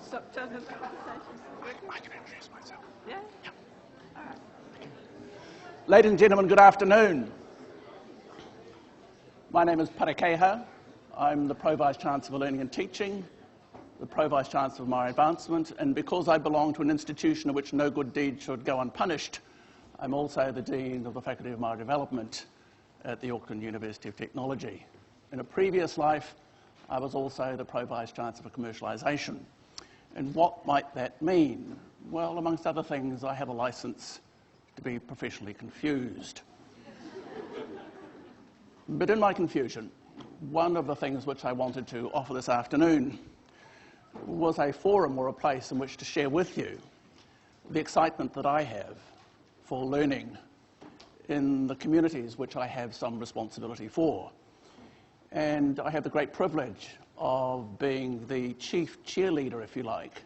Stop telling us the presentation. I can introduce myself. Yeah? Yeah. All right. Ladies and gentlemen, good afternoon. My name is Para Keiha. I'm the Pro Vice Chancellor for Learning and Teaching, the Pro Vice Chancellor of my advancement, and because I belong to an institution in which no good deed should go unpunished, I'm also the Dean of the Faculty of Maori Development at the Auckland University of Technology. In a previous life, I was also the Pro Vice Chancellor for Commercialisation. And what might that mean? Well, amongst other things, I have a licence to be professionally confused. But in my confusion, one of the things which I wanted to offer this afternoon was a forum or a place in which to share with you the excitement that I have for learning in the communities which I have some responsibility for. And I have the great privilege of being the chief cheerleader, if you like,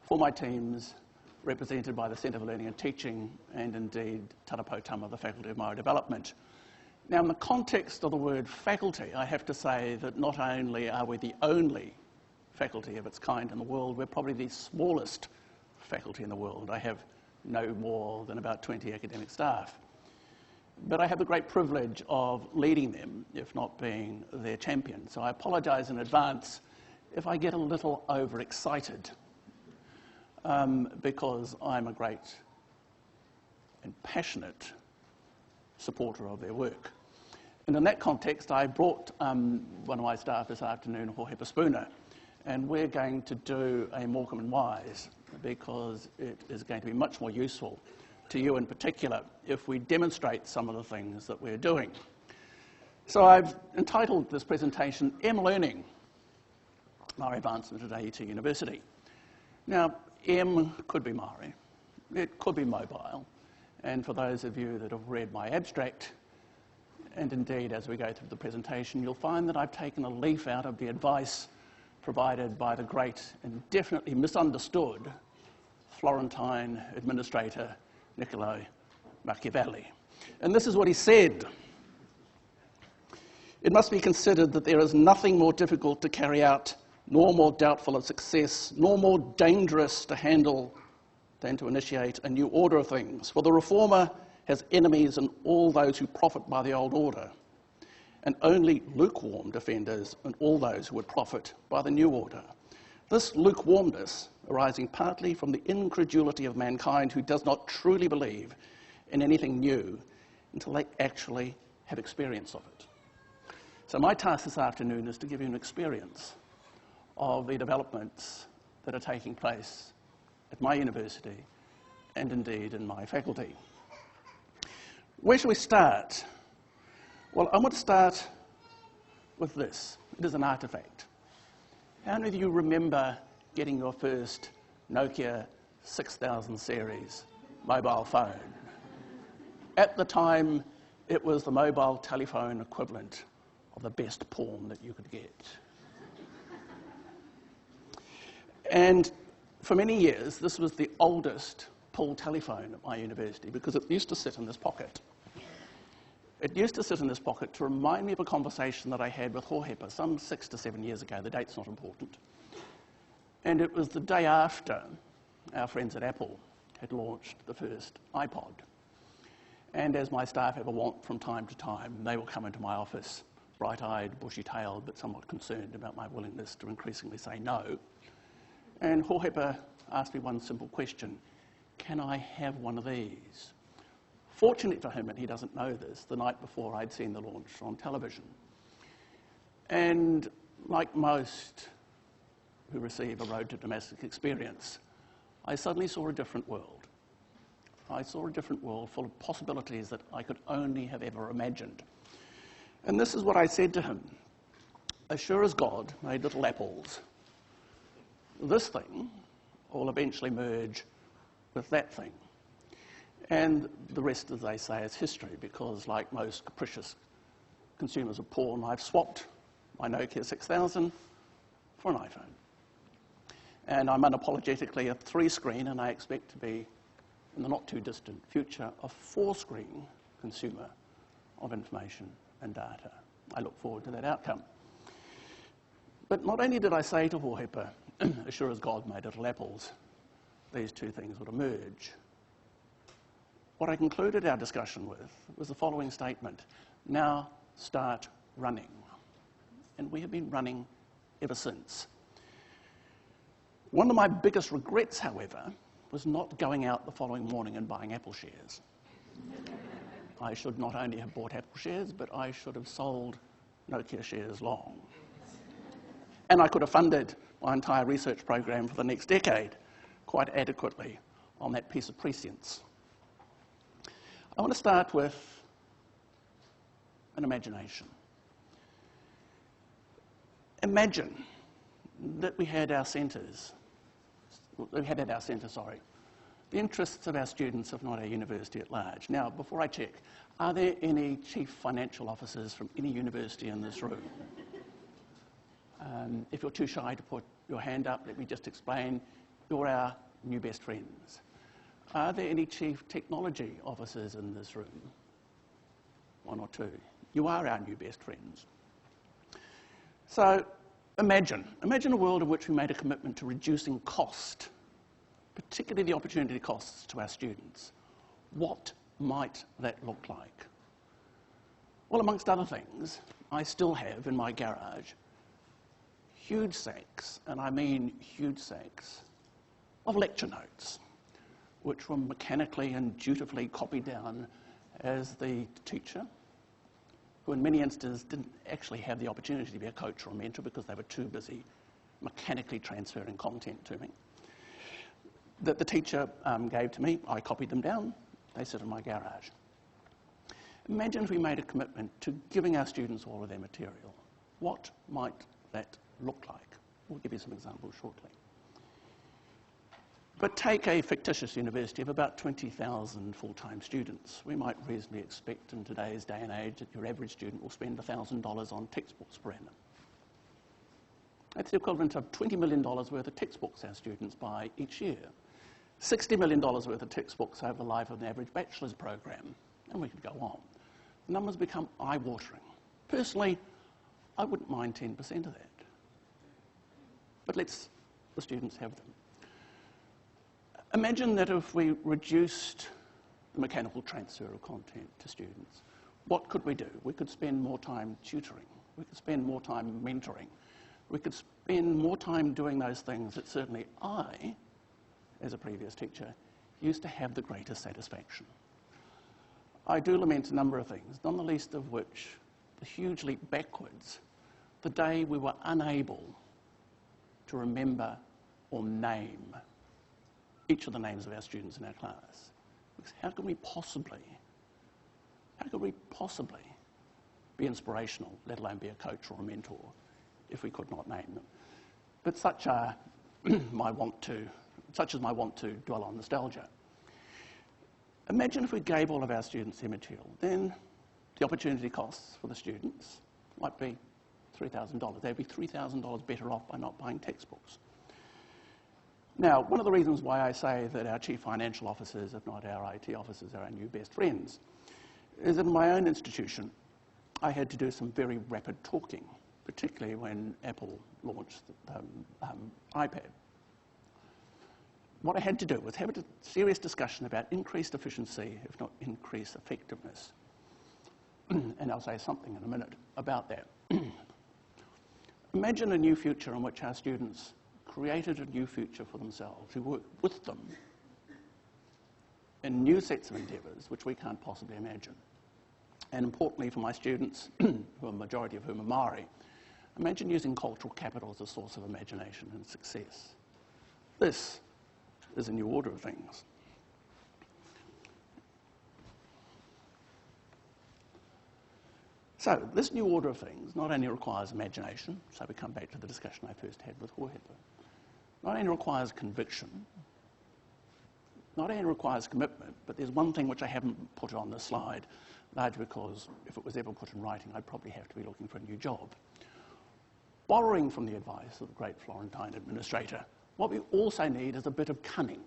for my teams represented by the Centre for Learning and Teaching and indeed Tarapo Tama, the Faculty of Maori Development. Now, in the context of the word faculty, I have to say that not only are we the only faculty of its kind in the world, we're probably the smallest faculty in the world. I have no more than about 20 academic staff. But I have the great privilege of leading them, if not being their champion. So I apologise in advance if I get a little overexcited, because I'm a great and passionate supporter of their work. And in that context, I brought one of my staff this afternoon, Hohepa Spooner, and we're going to do a Morecambe and Wise because it is going to be much more useful to you in particular if we demonstrate some of the things that we're doing. So I've entitled this presentation, M-Learning, Maori Advancement at AET University. Now, M could be Maori, it could be mobile, and for those of you that have read my abstract, and indeed as we go through the presentation, you'll find that I've taken a leaf out of the advice provided by the great and definitely misunderstood Florentine administrator Niccolo Machiavelli. And this is what he said: "It must be considered that there is nothing more difficult to carry out, nor more doubtful of success, nor more dangerous to handle than to initiate a new order of things. For the reformer has enemies in all those who profit by the old order, and only lukewarm defenders in all those who would profit by the new order. This lukewarmness arising partly from the incredulity of mankind who does not truly believe in anything new until they actually have experience of it." So my task this afternoon is to give you an experience of the developments that are taking place at my university and indeed in my faculty. Where shall we start? Well, I want to start with this. It is an artifact. How many of you remember getting your first Nokia 6000 series mobile phone? At the time, it was the mobile telephone equivalent of the best porn that you could get. And for many years, this was the oldest pull telephone at my university because it used to sit in this pocket. It used to sit in this pocket to remind me of a conversation that I had with Hohepa some 6 to 7 years ago. The date's not important. And it was the day after our friends at Apple had launched the first iPod. And as my staff ever want from time to time, they will come into my office, bright-eyed, bushy-tailed, but somewhat concerned about my willingness to increasingly say no. And Hohepa asked me one simple question: can I have one of these? Fortunately for him, and he doesn't know this, the night before I'd seen the launch on television. And like most who receive a road to domestic experience, I suddenly saw a different world. I saw a different world full of possibilities that I could only have ever imagined. And this is what I said to him: as sure as God made little apples, this thing will eventually merge with that thing. And the rest, as they say, is history, because like most capricious consumers of porn, I've swapped my Nokia 6000 for an iPhone. And I'm unapologetically a 3-screen, and I expect to be, in the not too distant future, a 4-screen consumer of information and data. I look forward to that outcome. But not only did I say to Hohepa, as sure as God made little apples, these two things would emerge. What I concluded our discussion with was the following statement: now start running. And we have been running ever since. One of my biggest regrets, however, was not going out the following morning and buying Apple shares. I should not only have bought Apple shares, but I should have sold Nokia shares long. And I could have funded my entire research program for the next decade quite adequately on that piece of prescience. I want to start with an imagination. Imagine that we had at our centre, the interests of our students, if not our university at large. Now, before I check, are there any chief financial officers from any university in this room? If you're too shy to put your hand up, let me just explain. You're our new best friends. Are there any chief technology officers in this room? One or two. You are our new best friends. So imagine a world in which we made a commitment to reducing cost, particularly the opportunity costs to our students. What might that look like? Well, amongst other things, I still have in my garage huge sacks, and I mean huge sacks, of lecture notes, which were mechanically and dutifully copied down as the teacher, who in many instances didn't actually have the opportunity to be a coach or a mentor because they were too busy mechanically transferring content to me, that the teacher gave to me. I copied them down. They sit in my garage. Imagine if we made a commitment to giving our students all of their material. What might that look like? We'll give you some examples shortly. But take a fictitious university of about 20,000 full-time students. We might reasonably expect in today's day and age that your average student will spend $1,000 on textbooks per annum. That's the equivalent of $20 million worth of textbooks our students buy each year. $60 million worth of textbooks over the life of an average bachelor's program. And we could go on. The numbers become eye-watering. Personally, I wouldn't mind 10% of that. But let's the students have them. Imagine that if we reduced the mechanical transfer of content to students, what could we do? We could spend more time tutoring. We could spend more time mentoring. We could spend more time doing those things that certainly I, as a previous teacher, used to have the greatest satisfaction. I do lament a number of things, none the least of which the huge leap backwards, the day we were unable to remember or name each of the names of our students in our class. Because how could we possibly be inspirational, let alone be a coach or a mentor, if we could not name them? But such is my want to dwell on nostalgia. Imagine if we gave all of our students their material, then the opportunity costs for the students might be $3,000. They'd be $3,000 better off by not buying textbooks. Now, one of the reasons why I say that our chief financial officers, if not our IT officers, are our new best friends, is that in my own institution, I had to do some very rapid talking, particularly when Apple launched the iPad. What I had to do was have a serious discussion about increased efficiency, if not increased effectiveness. And I'll say something in a minute about that. Imagine a new future in which our students created a new future for themselves, who worked with them in new sets of endeavours which we can't possibly imagine. And importantly for my students, who a majority of whom are Maori, imagine using cultural capital as a source of imagination and success. This is a new order of things. So this new order of things not only requires imagination, so we come back to the discussion I first had with Jorge, not only requires conviction, not only requires commitment, but there's one thing which I haven't put on this slide, largely because if it was ever put in writing, I'd probably have to be looking for a new job. Borrowing from the advice of the great Florentine administrator, what we also need is a bit of cunning.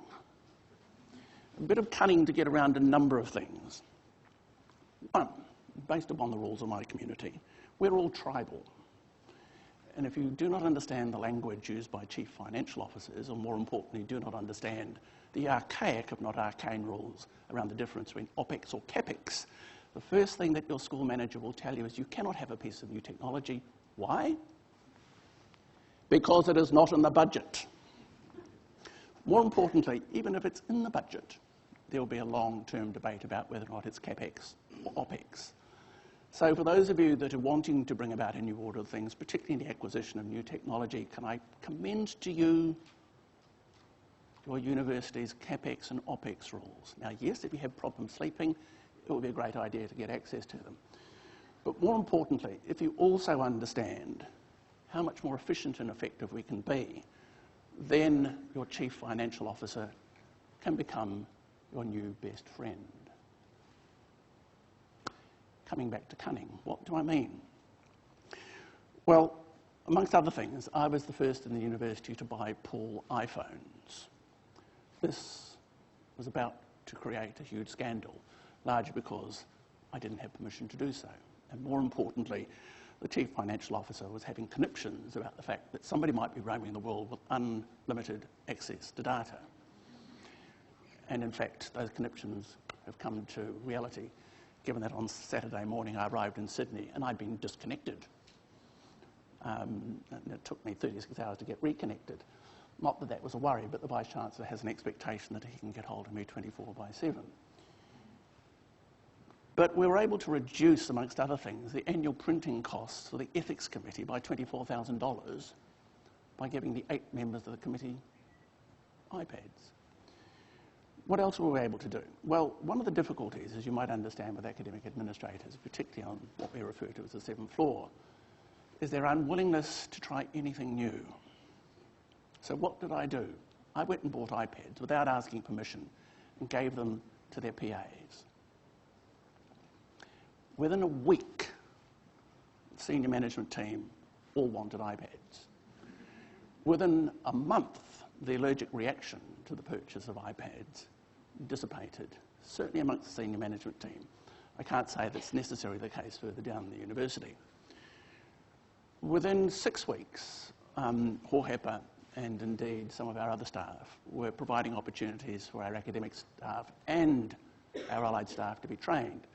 A bit of cunning to get around a number of things. One, based upon the rules of my community, we're all tribal. And if you do not understand the language used by chief financial officers, or more importantly, do not understand the archaic, if not arcane, rules around the difference between OPEX or CAPEX, the first thing that your school manager will tell you is you cannot have a piece of new technology. Why? Because it is not in the budget. More importantly, even if it's in the budget, there will be a long-term debate about whether or not it's CAPEX or OPEX. So for those of you that are wanting to bring about a new order of things, particularly in the acquisition of new technology, can I commend to you your university's CAPEX and OPEX rules? Now, yes, if you have problems sleeping, it would be a great idea to get access to them. But more importantly, if you also understand how much more efficient and effective we can be, then your chief financial officer can become your new best friend. Coming back to cunning, what do I mean? Well, amongst other things, I was the first in the university to buy Paul iPhones. This was about to create a huge scandal, largely because I didn't have permission to do so. And more importantly, the chief financial officer was having conniptions about the fact that somebody might be roaming the world with unlimited access to data. And in fact, those conniptions have come to reality, given that on Saturday morning I arrived in Sydney and I'd been disconnected. And it took me 36 hours to get reconnected. Not that that was a worry, but the Vice-Chancellor has an expectation that he can get hold of me 24/7. But we were able to reduce, amongst other things, the annual printing costs for the Ethics Committee by $24,000 by giving the 8 members of the committee iPads. What else were we able to do? Well, one of the difficulties, as you might understand with academic administrators, particularly on what we refer to as the 7th floor, is their unwillingness to try anything new. So what did I do? I went and bought iPads without asking permission and gave them to their PAs. Within a week, the senior management team all wanted iPads. Within a month, the allergic reaction to the purchase of iPads dissipated, certainly amongst the senior management team. I can't say that's necessarily the case further down in the university. Within 6 weeks, Hohepa and indeed some of our other staff were providing opportunities for our academic staff and our allied staff to be trained.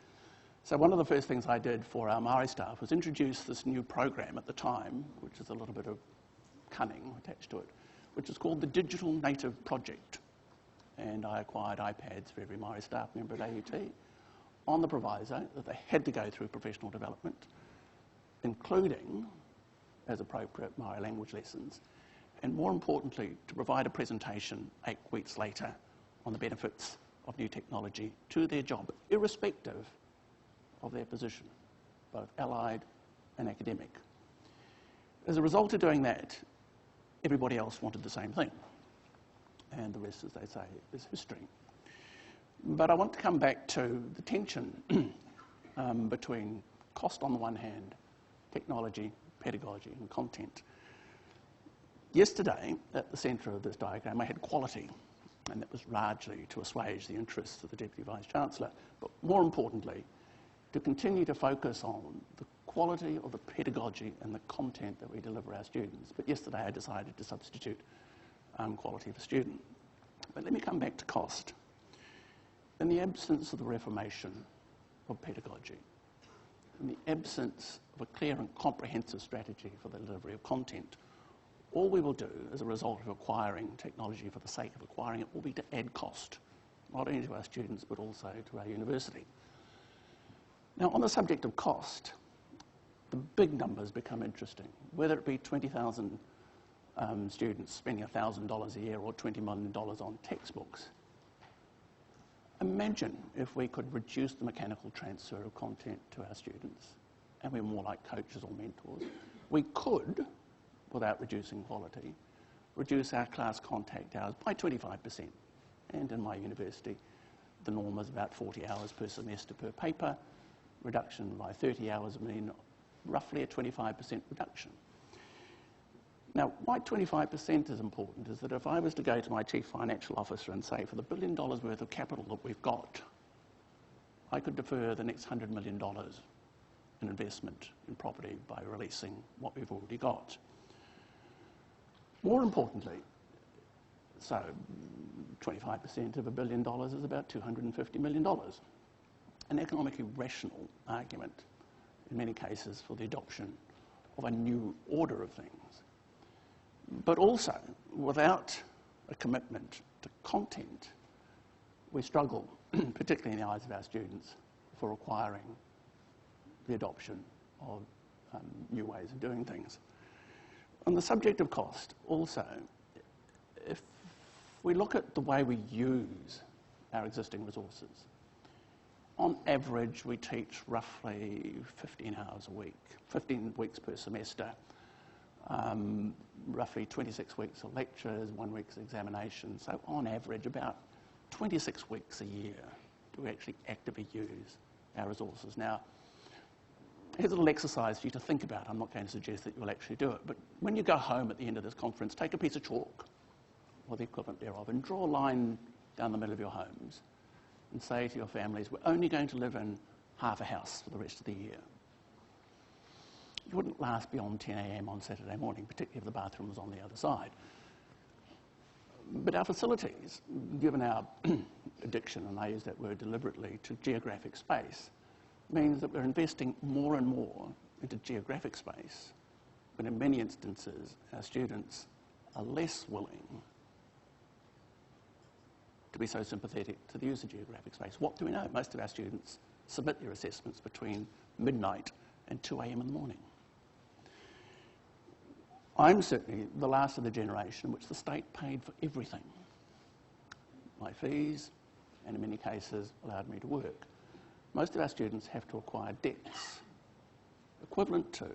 So one of the first things I did for our Māori staff was introduce this new program at the time, which is a little bit of cunning attached to it, which is called the Digital Native Project. And I acquired iPads for every Māori staff member at AUT on the proviso that they had to go through professional development, including, as appropriate, Māori language lessons, and more importantly, to provide a presentation 8 weeks later on the benefits of new technology to their job, irrespective of their position, both allied and academic. As a result of doing that, everybody else wanted the same thing. And the rest, as they say, is history. But I want to come back to the tension between cost on the one hand, technology, pedagogy, and content. Yesterday, at the centre of this diagram, I had quality, and that was largely to assuage the interests of the Deputy Vice-Chancellor, but more importantly, to continue to focus on the quality of the pedagogy and the content that we deliver our students. But yesterday I decided to substitute quality for student. But let me come back to cost. In the absence of the reformation of pedagogy, in the absence of a clear and comprehensive strategy for the delivery of content, all we will do as a result of acquiring technology for the sake of acquiring it will be to add cost, not only to our students but also to our university. Now, on the subject of cost, the big numbers become interesting, whether it be 20,000 students spending $1,000 a year or $20 million on textbooks. Imagine if we could reduce the mechanical transfer of content to our students and we're more like coaches or mentors. We could, without reducing quality, reduce our class contact hours by 25%. And in my university, the norm is about 40 hours per semester per paper. Reduction by 30 hours would mean roughly a 25% reduction. Now, why 25% is important is that if I was to go to my chief financial officer and say, for the $1 billion worth of capital that we've got, I could defer the next $100 million in investment in property by releasing what we've already got. More importantly, so 25% of $1 billion is about $250 million. An economically rational argument, in many cases, for the adoption of a new order of things. But also, without a commitment to content, we struggle, particularly in the eyes of our students, for acquiring the adoption of new ways of doing things. On the subject of cost, also, if we look at the way we use our existing resources, on average we teach roughly 15 hours a week, 15 weeks per semester, roughly 26 weeks of lectures, 1 week's examination, so on average about 26 weeks a year do we actually actively use our resources. Now, here's a little exercise for you to think about. I'm not going to suggest that you'll actually do it, but when you go home at the end of this conference, take a piece of chalk, or the equivalent thereof, and draw a line down the middle of your homes and say to your families, we're only going to live in half a house for the rest of the year. You wouldn't last beyond 10 a.m. on Saturday morning, particularly if the bathroom was on the other side. But our facilities, given our addiction, and I use that word deliberately, to geographic space, means that we're investing more and more into geographic space, but in many instances our students are less willing to be so sympathetic to the use of geographic space. What do we know? Most of our students submit their assessments between midnight and 2 a.m. in the morning. I'm certainly the last of the generation in which the state paid for everything. My fees, and in many cases allowed me to work. Most of our students have to acquire debts equivalent to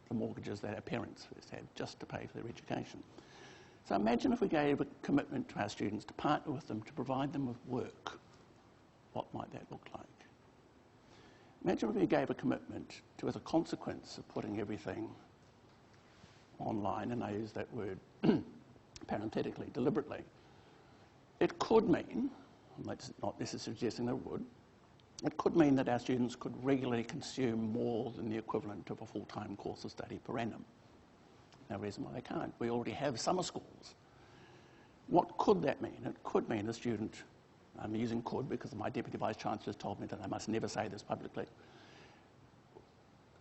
the mortgages that our parents first had just to pay for their education. So imagine if we gave a commitment to our students to partner with them to provide them with work. What might that look like? Imagine if we gave a commitment to, as a consequence of putting everything online, and I use that word parenthetically, deliberately, it could mean, I'm not necessarily suggesting that it would, it could mean that our students could regularly consume more than the equivalent of a full-time course of study per annum. No reason why they can't. We already have summer schools. What could that mean? It could mean a student, I'm using could because my Deputy Vice-Chancellor has told me that I must never say this publicly.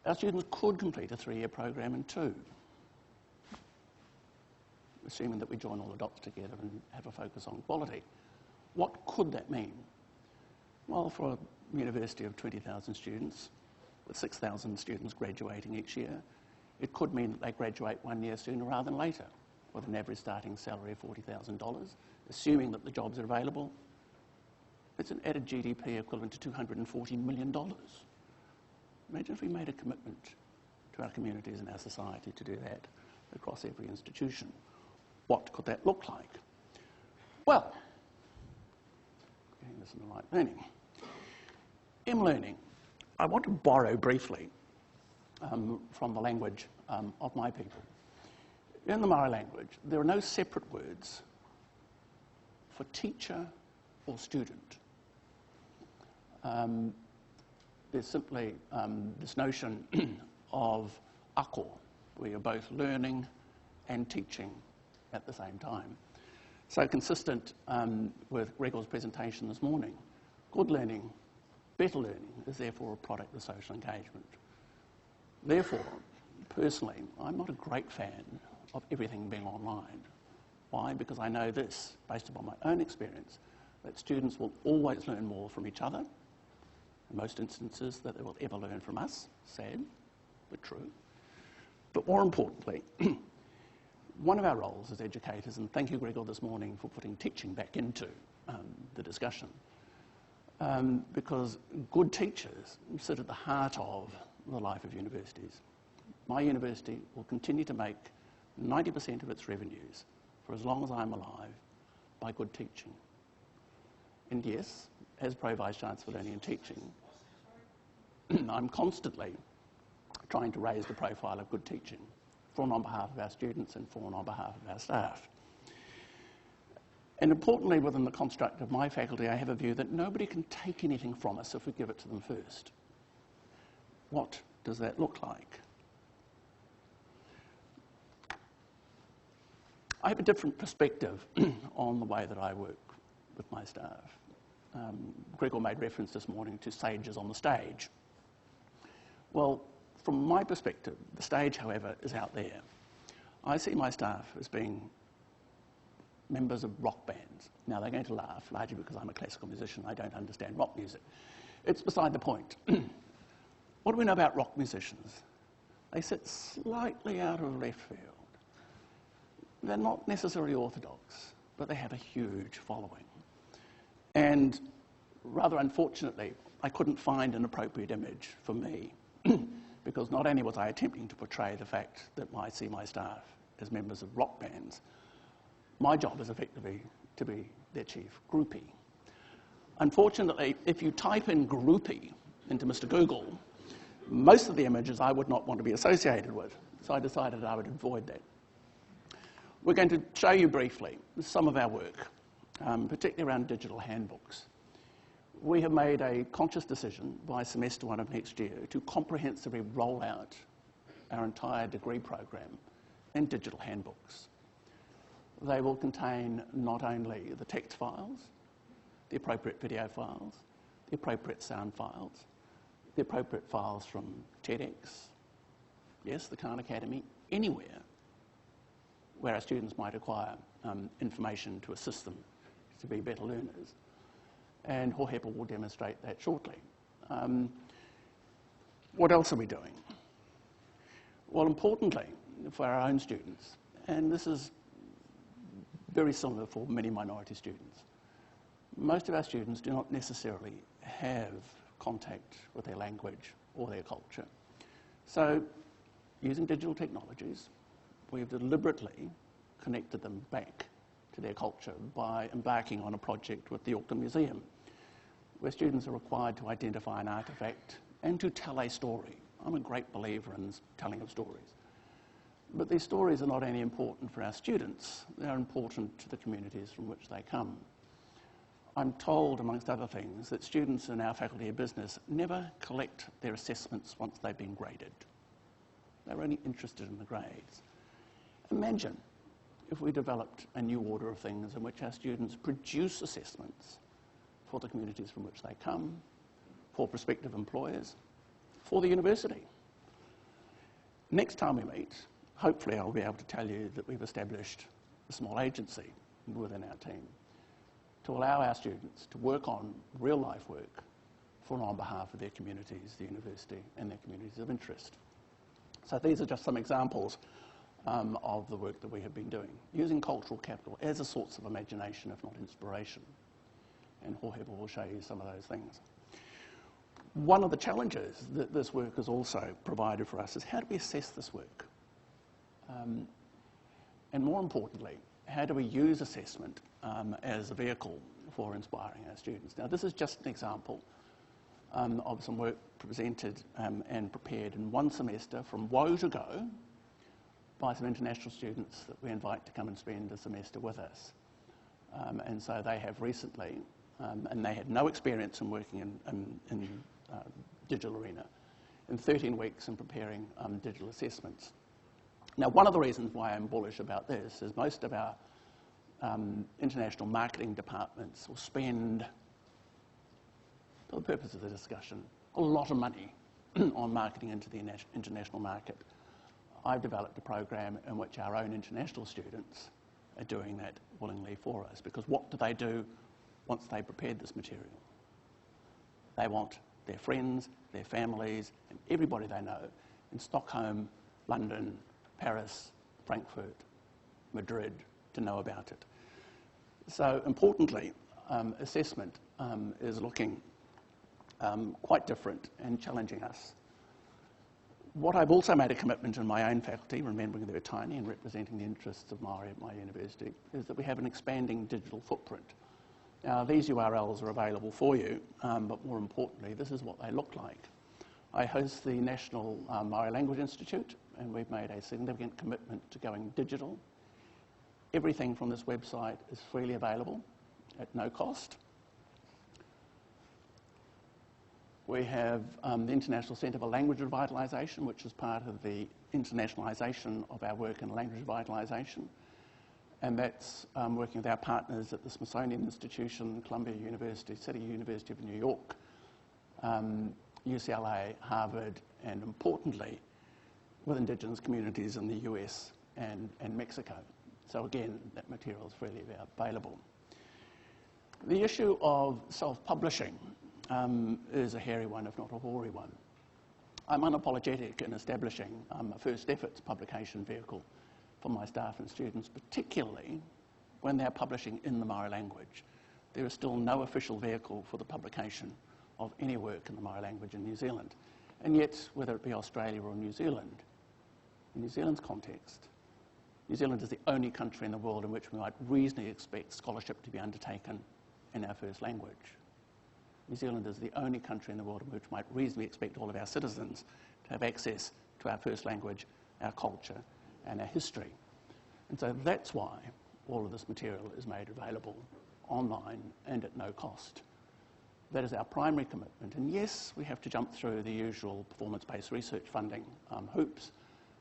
Our students could complete a 3-year program in 2, assuming that we join all the dots together and have a focus on quality. What could that mean? Well, for a university of 20,000 students, with 6,000 students graduating each year, it could mean that they graduate 1 year sooner rather than later, with an average starting salary of $40,000, assuming that the jobs are available. It's an added GDP equivalent to $240 million. Imagine if we made a commitment to our communities and our society to do that across every institution. What could that look like? Well, getting this in the right learning. M-learning. I want to borrow briefly from the language of my people. In the Maori language, there are no separate words for teacher or student. There's simply this notion of ako, where you're both learning and teaching at the same time. So consistent with Gregor's presentation this morning, good learning, better learning is therefore a product of social engagement. Therefore, personally, I'm not a great fan of everything being online. Why? Because I know this, based upon my own experience, that students will always learn more from each other, in most instances that they will ever learn from us. Sad, but true. But more importantly, one of our roles as educators, and thank you, Gregor, this morning for putting teaching back into the discussion, because good teachers sit at the heart of the life of universities. My university will continue to make 90% of its revenues for as long as I'm alive by good teaching. And yes, as Pro Vice-Chancellor for Learning and Teaching, I'm constantly trying to raise the profile of good teaching, for and on behalf of our students and for and on behalf of our staff. And importantly, within the construct of my faculty, I have a view that nobody can take anything from us if we give it to them first. What does that look like? I have a different perspective on the way that I work with my staff. Gregor made reference this morning to sages on the stage. Well, from my perspective, the stage, however, is out there. I see my staff as being members of rock bands. Now, they're going to laugh, largely because I'm a classical musician. I don't understand rock music. It's beside the point. What do we know about rock musicians? They sit slightly out of left field. They're not necessarily orthodox, but they have a huge following. And rather unfortunately, I couldn't find an appropriate image for me because not only was I attempting to portray the fact that I see my staff as members of rock bands, my job is effectively to be their chief groupie. Unfortunately, if you type in groupie into Mr. Google, most of the images I would not want to be associated with, so I decided I would avoid that. We're going to show you briefly some of our work, particularly around digital handbooks. We have made a conscious decision by semester 1 of next year to comprehensively roll out our entire degree program in digital handbooks. They will contain not only the text files, the appropriate video files, the appropriate sound files, the appropriate files from TEDx, yes, the Khan Academy, anywhere where our students might acquire information to assist them to be better learners. And Hohepa will demonstrate that shortly. What else are we doing? Well, importantly, for our own students, and this is very similar for many minority students, most of our students do not necessarily have contact with their language or their culture. So, using digital technologies, we've deliberately connected them back to their culture by embarking on a project with the Auckland Museum, where students are required to identify an artefact and to tell a story. I'm a great believer in telling of stories. But these stories are not only important for our students, they're important to the communities from which they come. I'm told, amongst other things, that students in our Faculty of Business never collect their assessments once they've been graded. They're only interested in the grades. Imagine if we developed a new order of things in which our students produce assessments for the communities from which they come, for prospective employers, for the university. Next time we meet, hopefully I'll be able to tell you that we've established a small agency within our team to allow our students to work on real-life work for and on behalf of their communities, the university, and their communities of interest. So these are just some examples of the work that we have been doing, using cultural capital as a source of imagination, if not inspiration. And Hohepa will show you some of those things. One of the challenges that this work has also provided for us is how do we assess this work? And more importantly, how do we use assessment as a vehicle for inspiring our students? Now, this is just an example of some work presented and prepared in one semester from woe to go by some international students that we invite to come and spend a semester with us. And so they have recently, and they had no experience in working in digital arena, in 13 weeks in preparing digital assessments. Now, one of the reasons why I'm bullish about this is most of our international marketing departments will spend, for the purpose of the discussion, a lot of money on marketing into the international market. I've developed a program in which our own international students are doing that willingly for us, because what do they do once they've prepared this material? They want their friends, their families, and everybody they know in Stockholm, London, Paris, Frankfurt, Madrid to know about it. So importantly, assessment is looking quite different and challenging us. What I've also made a commitment in my own faculty, remembering they're tiny and representing the interests of Maori at my university, is that we have an expanding digital footprint. Now, these URLs are available for you, but more importantly, this is what they look like. I host the National Maori Language Institute, and we've made a significant commitment to going digital. Everything from this website is freely available at no cost. We have the International Centre for Language Revitalisation, which is part of the internationalisation of our work in language revitalisation. and that's working with our partners at the Smithsonian Institution, Columbia University, City University of New York, UCLA, Harvard, and importantly, with Indigenous communities in the US and Mexico. So again, that material is freely available. The issue of self-publishing is a hairy one, if not a hoary one. I'm unapologetic in establishing a first efforts publication vehicle for my staff and students, particularly when they're publishing in the Maori language. There is still no official vehicle for the publication of any work in the Maori language in New Zealand. And yet, whether it be Australia or New Zealand, in New Zealand's context, New Zealand is the only country in the world in which we might reasonably expect scholarship to be undertaken in our first language. New Zealand is the only country in the world in which we might reasonably expect all of our citizens to have access to our first language, our culture, and our history. And so that's why all of this material is made available online and at no cost. That is our primary commitment. And yes, we have to jump through the usual performance-based research funding hoops,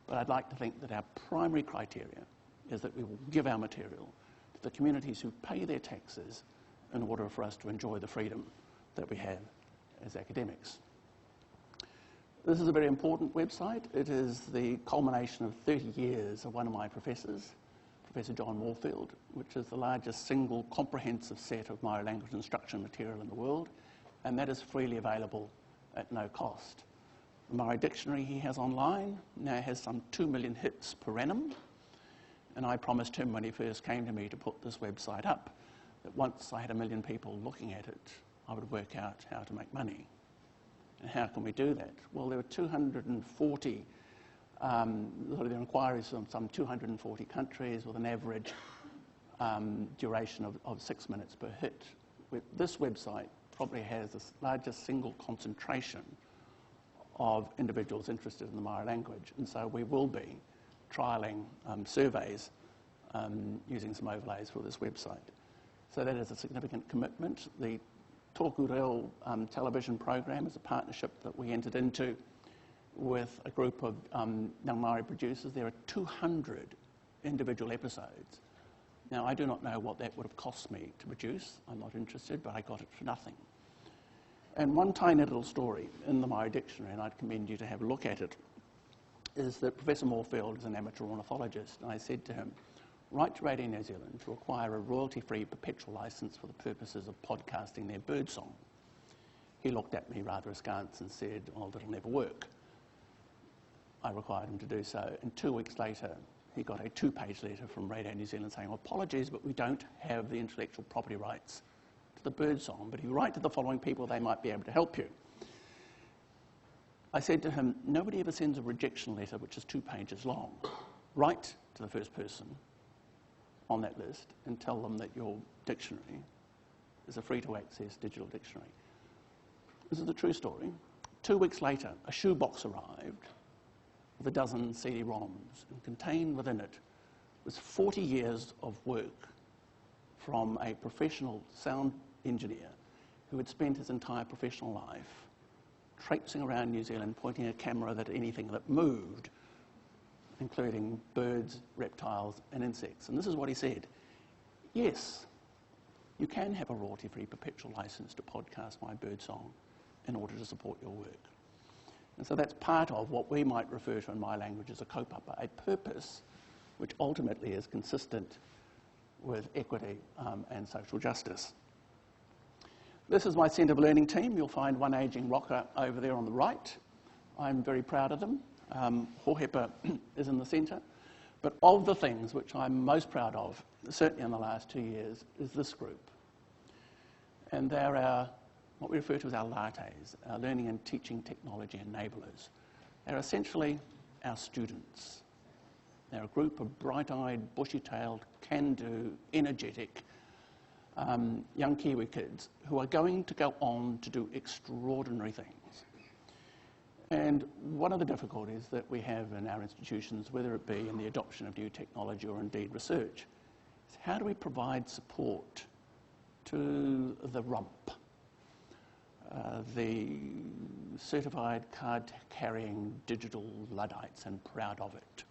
but I'd like to think that our primary criteria is that we will give our material to the communities who pay their taxes in order for us to enjoy the freedom that we have as academics. This is a very important website. It is the culmination of 30 years of one of my professors, Professor John Moorfield, which is the largest single comprehensive set of Maori language instruction material in the world, and that is freely available at no cost. The Maori dictionary he has online now has some 2 million hits per annum, and I promised him when he first came to me to put this website up that once I had 1 million people looking at it, I would work out how to make money. And how can we do that? Well, there were 240, there are inquiries from some 240 countries with an average duration of 6 minutes per hit. This website probably has the largest single concentration of individuals interested in the Maori language, and so we will be trialling surveys using some overlays for this website. So that is a significant commitment. The Tōku Reo television program is a partnership that we entered into with a group of young Maori producers. There are 200 individual episodes. Now, I do not know what that would have cost me to produce. I'm not interested, but I got it for nothing. And one tiny little story in the Maori dictionary, and I'd commend you to have a look at it, is that Professor Moorfield is an amateur ornithologist, and I said to him, write to Radio New Zealand to acquire a royalty-free perpetual licence for the purposes of podcasting their birdsong. He looked at me rather askance and said, oh, that'll never work. I required him to do so, and 2 weeks later, he got a 2-page letter from Radio New Zealand saying, apologies, but we don't have the intellectual property rights to the birdsong, but if you write to the following people, they might be able to help you. I said to him, nobody ever sends a rejection letter which is 2 pages long. Write to the first person on that list and tell them that your dictionary is a free-to-access digital dictionary. This is the true story. 2 weeks later, a shoebox arrived with a dozen CD-ROMs, and contained within it was 40 years of work from a professional sound engineer who had spent his entire professional life traipsing around New Zealand, pointing a camera at anything that moved, including birds, reptiles, and insects. And this is what he said. Yes, you can have a royalty-free perpetual license to podcast my birdsong in order to support your work. And so that's part of what we might refer to in my language as a kaupapa, a purpose which ultimately is consistent with equity and social justice. This is my Centre of Learning team. You'll find one ageing rocker over there on the right. I'm very proud of them. Hohepa is in the centre. But of the things which I'm most proud of, certainly in the last 2 years, is this group. And they're our, what we refer to as our lattes, our learning and teaching technology enablers. They're essentially our students. They're a group of bright-eyed, bushy-tailed, can-do, energetic young Kiwi kids who are going to go on to do extraordinary things. And one of the difficulties that we have in our institutions, whether it be in the adoption of new technology or indeed research, is how do we provide support to the rump, the certified card-carrying digital Luddites, and proud of it.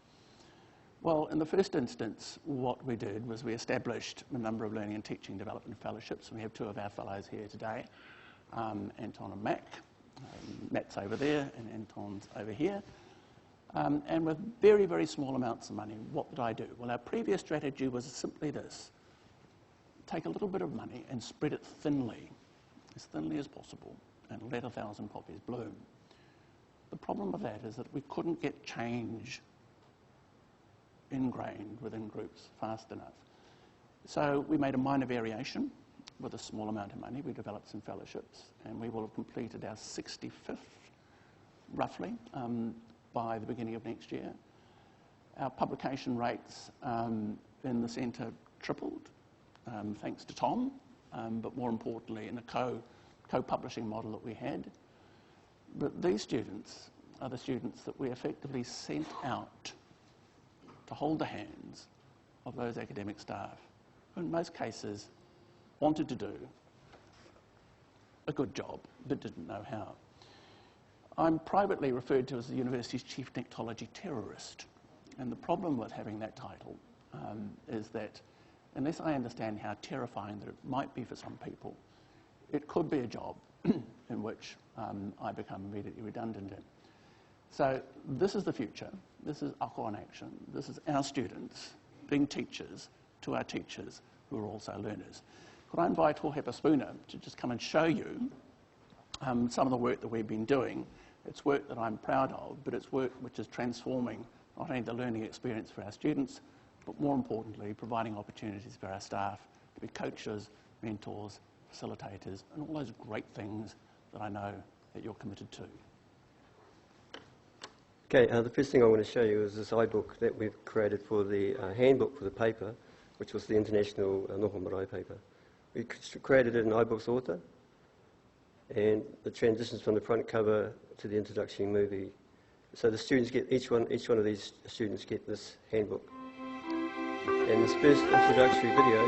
Well, in the first instance, what we did was we established a number of learning and teaching development fellowships. We have two of our fellows here today, Anton and Mac. Matt's over there and Anton's over here. And with very, very small amounts of money, what did I do? Well, our previous strategy was simply this. Take a little bit of money and spread it thinly as possible, and let 1,000 poppies bloom. The problem with that is that we couldn't get change ingrained within groups fast enough. So we made a minor variation with a small amount of money. We developed some fellowships, and we will have completed our 65th, roughly, by the beginning of next year. Our publication rates in the centre tripled, thanks to Tom, but more importantly in a co-publishing model that we had. But these students are the students that we effectively sent out to hold the hands of those academic staff, who in most cases wanted to do a good job but didn't know how. I'm privately referred to as the university's chief nectology terrorist, and the problem with having that title is that unless I understand how terrifying that it might be for some people, it could be a job in which I become immediately redundant in. So this is the future. This is Ako in action. This is our students being teachers to our teachers who are also learners. Could I invite Hohepa Spooner to just come and show you some of the work that we've been doing? It's work that I'm proud of, but it's work which is transforming not only the learning experience for our students, but more importantly, providing opportunities for our staff to be coaches, mentors, facilitators, and all those great things that I know that you're committed to. Okay, the first thing I want to show you is this iBook that we've created for the handbook for the paper, which was the International Noho Marae paper. We created it in iBooks Author, and the transitions from the front cover to the introductory movie. So the students get, each one of these students get this handbook. And this first introductory video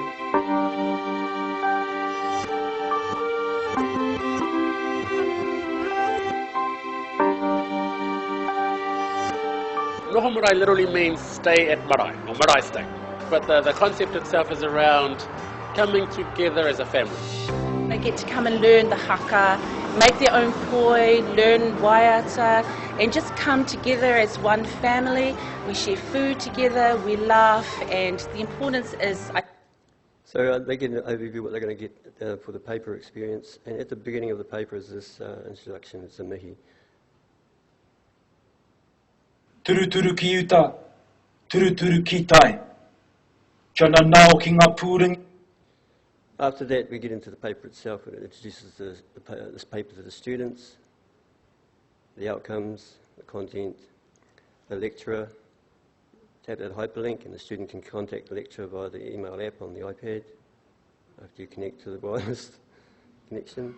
Noho Marae literally means stay at marae, or marae stay. But the concept itself is around coming together as a family. They get to come and learn the haka, make their own poi, learn waiata, and just come together as one family. We share food together, we laugh, and the importance is... So they get an overview of what they're going to get for the paper experience, and at the beginning of the paper is this introduction, it's a mihi. Turu turu ki uta, turu turu ki tai. Kia ngā nao ki ngā pūring. After that, we get into the paper itself. It introduces this paper to the students, the outcomes, the content, the lecturer. Tap that hyperlink, and the student can contact the lecturer via the email app on the iPad after you connect to the wireless connection.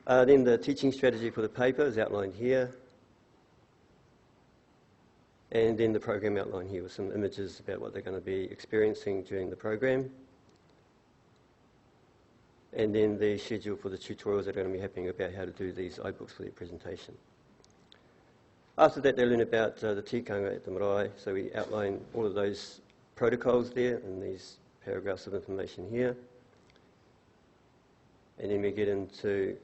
Then the teaching strategy for the paper is outlined here. And then the program outline here with some images about what they're going to be experiencing during the program. And then the schedule for the tutorials that are going to be happening about how to do these iBooks for their presentation. After that, they learn about the tikanga at the marae, so we outline all of those protocols there in these paragraphs of information here. And then we get into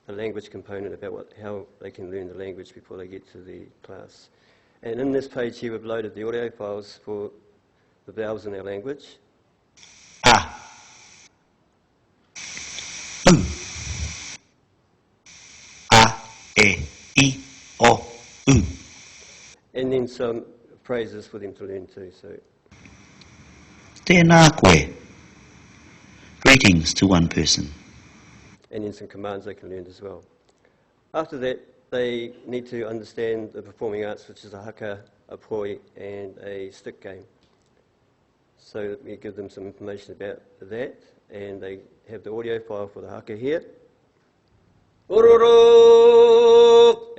a language component about how they can learn the language before they get to the class. And in this page here, we've loaded the audio files for the vowels in our language. E, O, U. And then some phrases for them to learn too. So, Tēnā koe. Greetings to one person. And then some commands they can learn as well. After that, they need to understand the performing arts, which is a haka, a poi, and a stick game. So we give them some information about that, and they have the audio file for the haka here.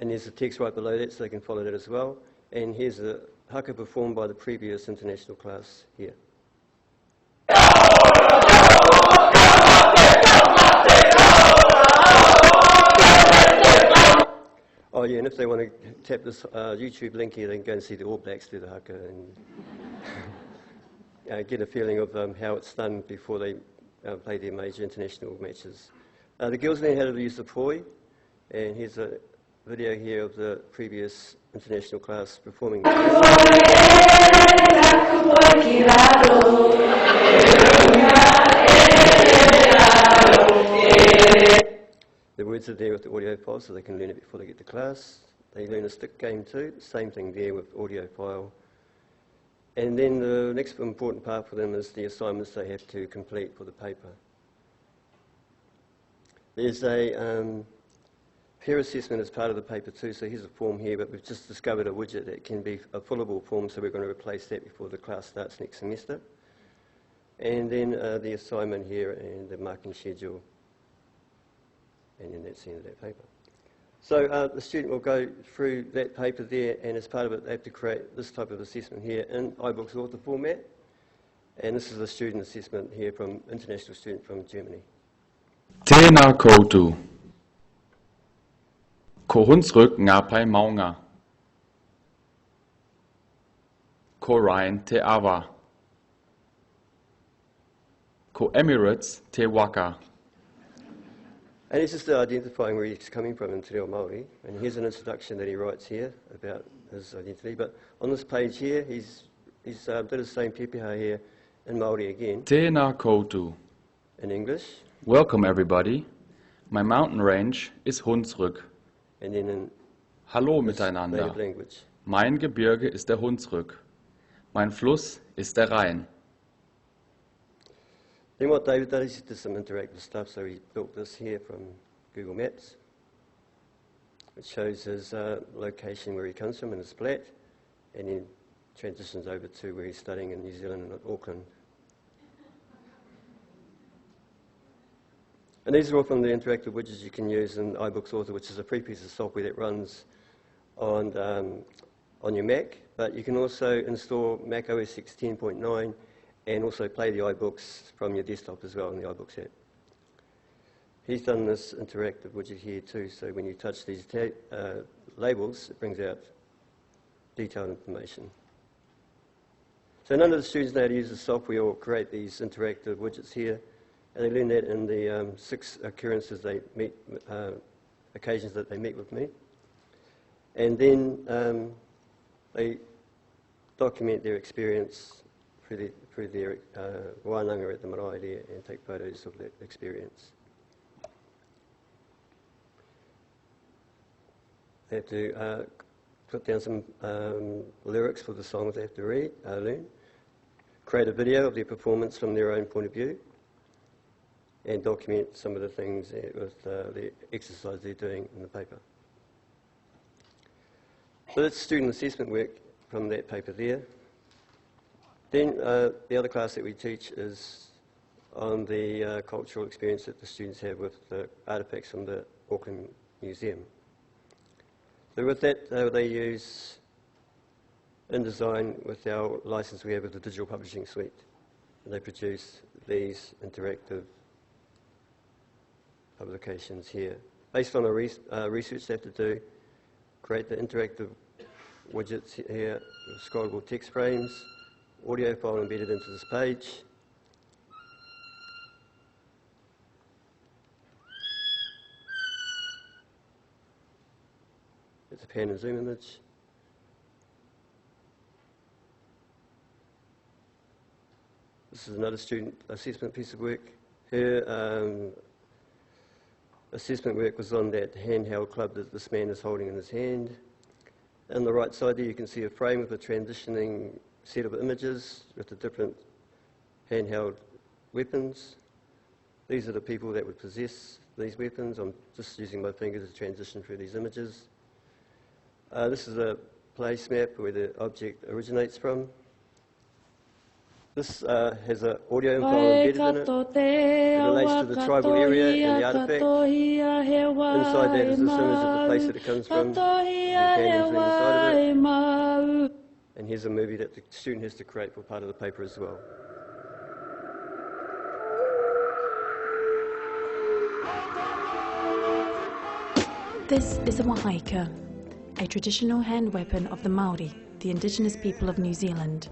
And there's the text right below that, so they can follow that as well. And here's the haka performed by the previous international class here. Oh yeah, and if they want to tap this YouTube link here, they can go and see the All Blacks do the haka. And get a feeling of how it's done before they play their major international matches. The girls learn how to use the poi, and here's a video here of the previous international class performing. The words are there with the audio file, so they can learn it before they get to class. They learn a stick game too, same thing there with audio file. And then the next important part for them is the assignments they have to complete for the paper. There's a peer assessment as part of the paper too, so here's a form here, but we've just discovered a widget that can be a fillable form, so we're going to replace that before the class starts next semester. And then the assignment here and the marking schedule. And then that's the end of that paper. So the student will go through that paper there, and as part of it they have to create this type of assessment here in iBooks author format. And this is a student assessment here from international student from Germany. Tēnā koutou. Ko Hunsrück ngā pai maunga. Ko Ryan te awa. Ko Emirates te waka. And he's just identifying where he's coming from in Te Reo Māori. And here's an introduction that he writes here about his identity. But on this page here, he's did his same pepeha here in Māori again. Tēnā koutou. In English. Welcome everybody. My mountain range is Hunsrück. And then in Hallo native miteinander. language. Mein Gebirge ist der Hunsrück. Mein Fluss ist der Rhein. Then what David did is he did some interactive stuff, so he built this here from Google Maps. It shows his location where he comes from in his flat, and then transitions over to where he's studying in New Zealand and Auckland. And these are all from the interactive widgets you can use in iBooks Author, which is a free piece of software that runs on your Mac, but you can also install Mac OS X 10.9 and also play the iBooks from your desktop as well in the iBooks app. He's done this interactive widget here too, so when you touch these labels, it brings out detailed information. So none of the students know how to use the software or create these interactive widgets here, and they learn that in the 6 occasions that they meet with me. And then they document their experience through their wānanga at the marae there and take photos of that experience. They have to put down some lyrics for the songs they have to learn, create a video of their performance from their own point of view, and document some of the things with the exercise they're doing in the paper. So that's student assessment work from that paper there. Then the other class that we teach is on the cultural experience that the students have with the artefacts from the Auckland Museum. So with that, they use InDesign with our license we have with the digital publishing suite. And they produce these interactive publications here. Based on a research they have to do, create the interactive widgets here, scrollable text frames, audio file embedded into this page. It's a pan and zoom image. This is another student assessment piece of work. Her assessment work was on that handheld club that this man is holding in his hand. On the right side there you can see a frame with a transitioning set of images with the different handheld weapons. These are the people that would possess these weapons. I'm just using my fingers to transition through these images. This is a place map where the object originates from. This has an audio file embedded in it. It relates to the tribal area and the artefact. Inside that is this image of the place that it comes from. You can zoom inside of it. And here's a movie that the student has to create for part of the paper as well. This is a wahaika, a traditional hand weapon of the Māori, the Indigenous people of New Zealand.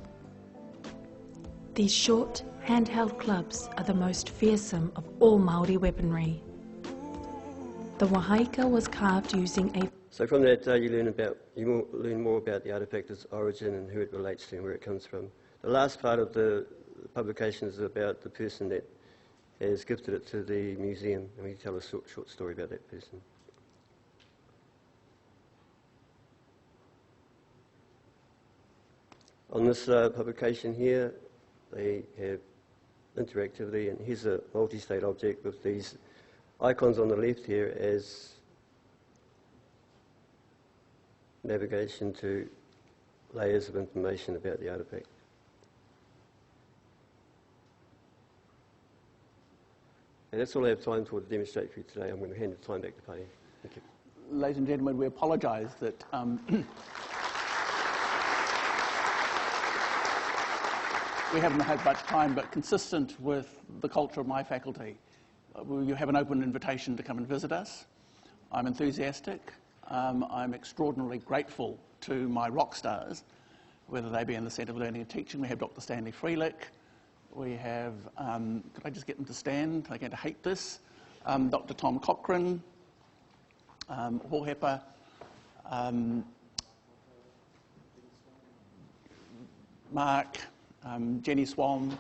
These short, handheld clubs are the most fearsome of all Māori weaponry. The wahaika was carved using a... So from that, you learn more about the artefact, its origin and who it relates to and where it comes from. The last part of the publication is about the person that has gifted it to the museum, and we tell a short story about that person. On this publication here, they have interactivity, and here's a multi-state object with these icons on the left here as navigation to layers of information about the artefact. And that's all I have time for to demonstrate for you today. I'm going to hand the time back to Paddy. Thank you. Ladies and gentlemen, we apologise that we haven't had much time, but consistent with the culture of my faculty, you have an open invitation to come and visit us. I'm enthusiastic. I'm extraordinarily grateful to my rock stars, whether they be in the Centre for Learning and Teaching. We have Dr. Stanley Freelick. We have, could I just get them to stand? They're going to hate this. Dr. Tom Cochrane, Hohepa, Mark, Jenny Swan.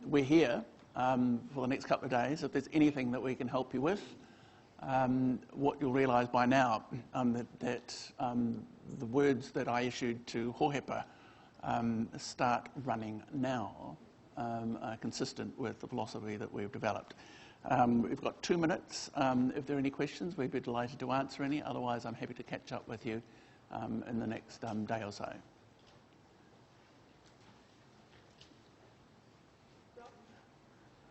We're here for the next couple of days. If there's anything that we can help you with, what you'll realise by now that the words that I issued to Hohepa start running now are consistent with the philosophy that we've developed. We've got 2 minutes. If there are any questions, we'd be delighted to answer any. Otherwise, I'm happy to catch up with you in the next day or so.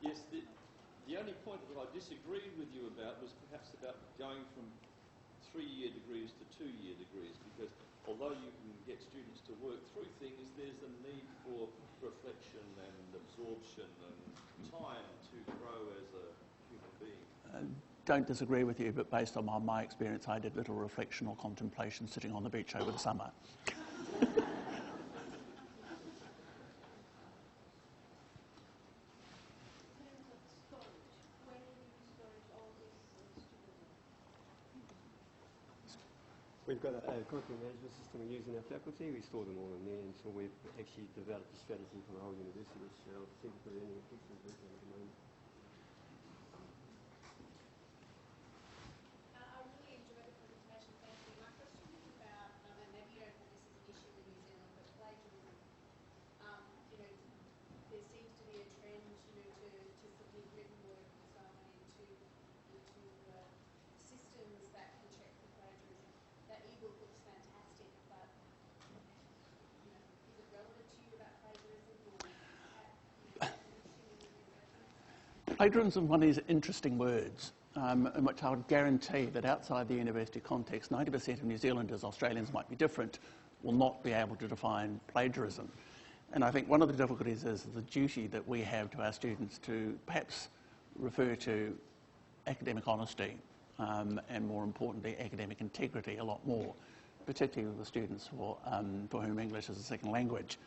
Yes, the only point that I disagreed with you about was perhaps about going from 3-year degrees to 2-year degrees, because although you can get students to work through things, there's a need for reflection and absorption and time to grow as a human being. Don't disagree with you, but based on my experience, I did little reflection or contemplation sitting on the beach over the summer. We've got a curriculum management system we use in our faculty. We store them all in there, and so we've actually developed a strategy for the whole university, which Centre for Learning and Teaching is working on at the moment. I really enjoyed the presentation, thank you. My question is about, and maybe you don't think this is an issue in New Zealand, but plagiarism. There seems to be a trend, to submit written work and so on into systems that can check for plagiarism. That e-book looks fantastic, but is it relevant to you about plagiarism, or Plagiarism is one of these interesting words, in which I would guarantee that outside the university context, 90% of New Zealanders, Australians might be different, will not be able to define plagiarism. And I think one of the difficulties is the duty that we have to our students to perhaps refer to academic honesty and, more importantly, academic integrity a lot more, particularly with the students for whom English is a second language.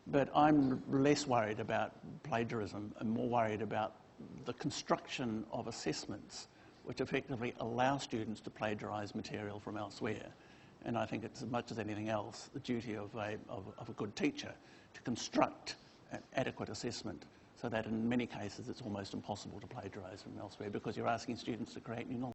But I'm less worried about plagiarism and more worried about the construction of assessments which effectively allow students to plagiarise material from elsewhere. And I think it's, as much as anything else, the duty of a good teacher to construct an adequate assessment so that in many cases it's almost impossible to plagiarise from elsewhere, because you're asking students to create new knowledge.